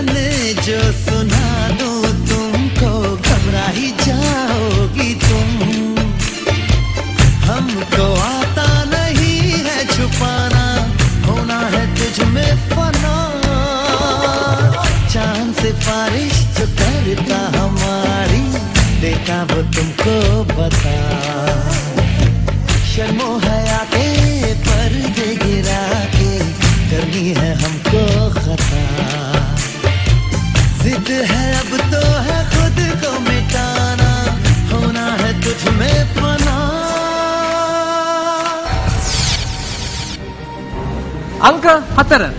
मैंने जो सुना दूं तुमको घबरा ही जाओगी तुम हमको आता नहीं है छुपाना होना है तुझ में फना चांद से बारिश जो करता हमारी देता वो तुमको बता शर्मो हया के पर्दे गिरा के करनी है हमको खता जिद है अब तो है खुद को मिटाना होना है तुझ में फना अंक 4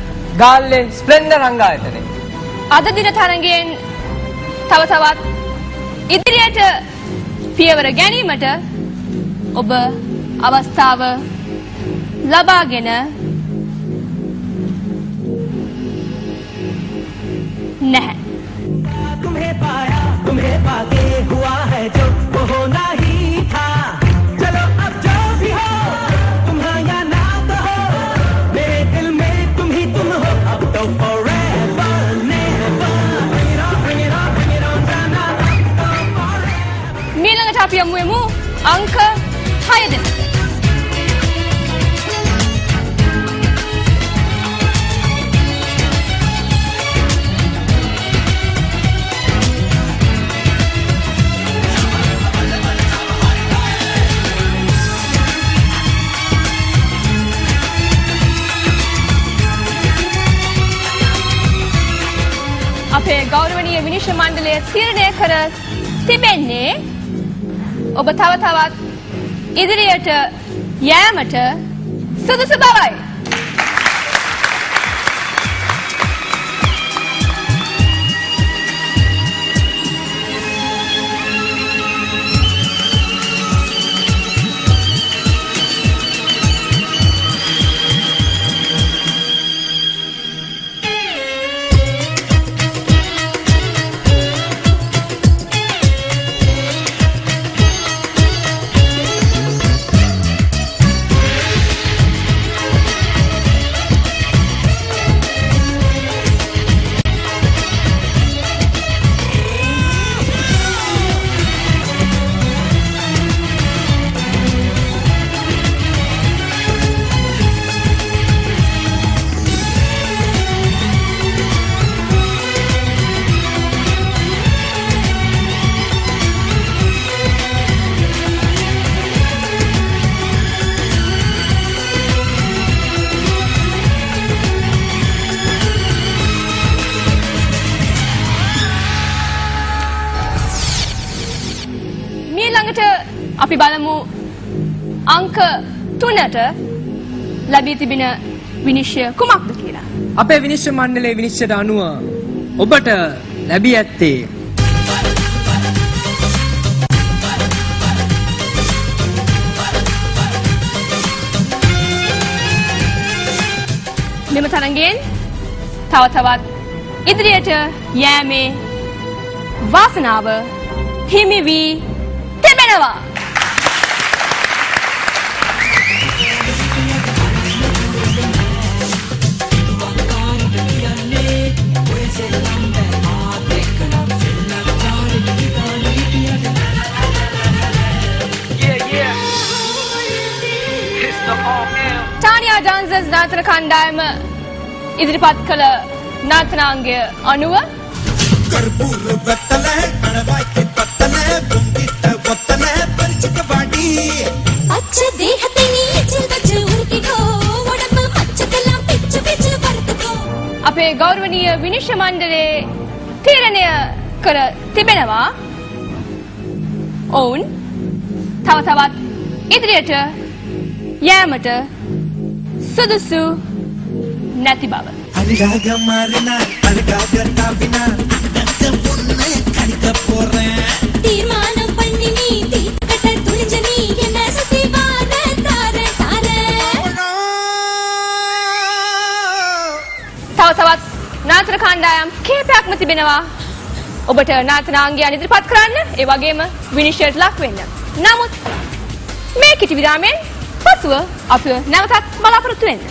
ගාල්ලේ ස්ප්ලෙන්ඩර් රංගායතනයේ අද දින තරඟයෙන් තව තවත් ඉදිරියට පියවර ගැනීමට ඔබ අවස්ථාව ලබාගෙන නැහැ तुम्हें पाया तुम्हें पाके हुआ है जो वो होना ही था चलो अब जो भी हो तुम्हारा या ना तो हो मेरे दिल में तुम ही तुम हो अब तो forever never bring it on bring it on bring it on जाना මීළඟට අපි යමු අංක 6 දෙක අපේ ගෞරවනීය විනිශ්චය මණ්ඩලය තීරණය කර තිබෙන්නේ ඔබ තව තවත් ඉදිරියට යෑමට සුදුසු බවයි. අපි බලමු අංක 3ට ලැබී තිබෙන විනිශ්චය කුමක්ද කියලා. අපේ විනිශ්චය මණ්ඩලයේ විනිශ්චයට අනුව ඔබට ලැබී ඇත්තේ මෙම තරඟයෙන් තව තවත් ඉදිරියට යෑමේ වාසනාව හිමි වී තිබෙනවා. ටානියා ඩාන්සර්ස් නාට්‍ය කණ්ඩායම ඉදිරිපත් කළ නාට්‍යාංගය අනුව कर्पूर वत्तले कणवाई के पत्तले बुंदित वत्तले परिचित वाडी अच्छे देहते नी चल बच उनकी को वडप मच्छकला पिच पिच वर्तको අපේ ගෞරවනීය විනිශ්චය මණ්ඩලයේ තීරණය කර තිබෙනවා ඔවුන් තව තවත් ඉදිරියට යෑමට සුදුසු නැති බව. අනිගාග මාරනා අනිගාගතා විනා නැත්නම් පොන්නේ කනික පොරේ තීර්මානම් පන්නිනි තීකට තුනිජනි යන සතිවාර තාර තාර තව තවත් නාට්‍ය කණ්ඩායම් කිහිපයක්ම තිබෙනවා. ඔබට නාට්‍යාංගයන් ඉදිරිපත් කරන්න ඒ වගේම විනිශ්චයට ලක් වෙන්න. නමුත් මේ කිටි විරාමයෙන් පසුව අපිව නැවතත් බලාපොරොත්තු වෙන්න.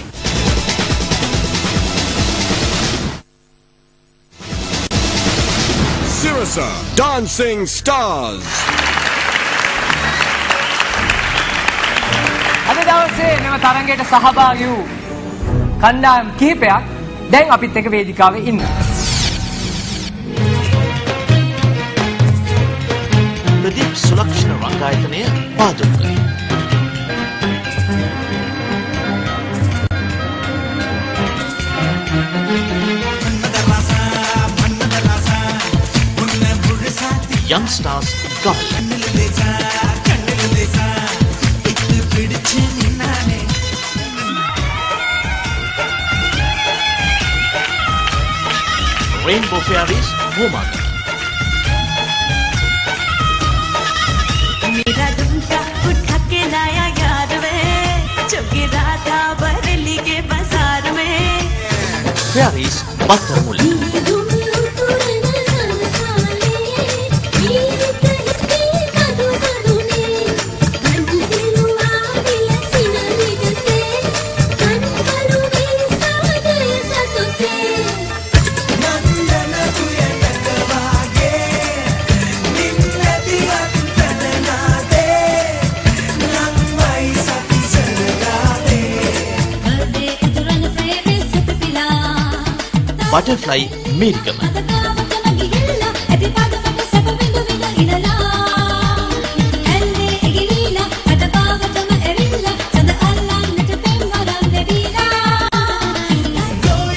Surasa Dancing Stars. අද දවසේ මෙම තරඟයට සහභාගී වූ කණ්ඩායම් කිහිපයක් දැන් අපිත් එක්ක වේදිකාවේ ඉන්නවා. Pradeep සුලක්ෂණ රංගායතනය Padukka. Young Stars Gabal. Rainbow Fairies Woman. मेरा दुमका उठा के लाया याद में जो गिरा था बरेली के बाजार में. Fairies Battarmuli. Butterfly Mirgam.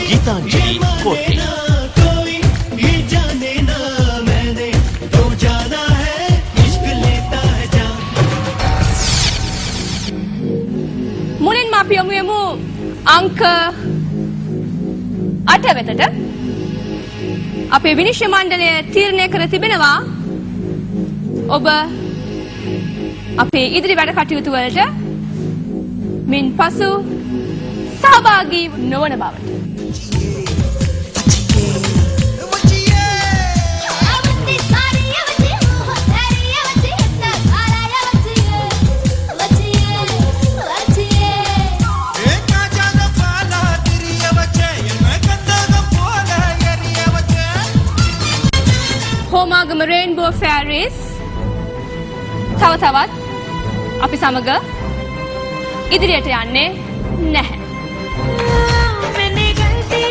Geetanjali Kote. මුලින්ම අපි යමු යමු අංක 8 වෙතට. අපේ විනිශ්චය මණ්ඩලය තීරණය කර තිබෙනවා ඔබ අපේ ඉදිරි වැඩ කටයුතු වලට මින් පසු සහභාගී නොවන බවට. හෝමාගම Rainbow Fairies තව තවත් අපි සමග ඉදිරියට යන්නේ නැහැ. मैंने गलती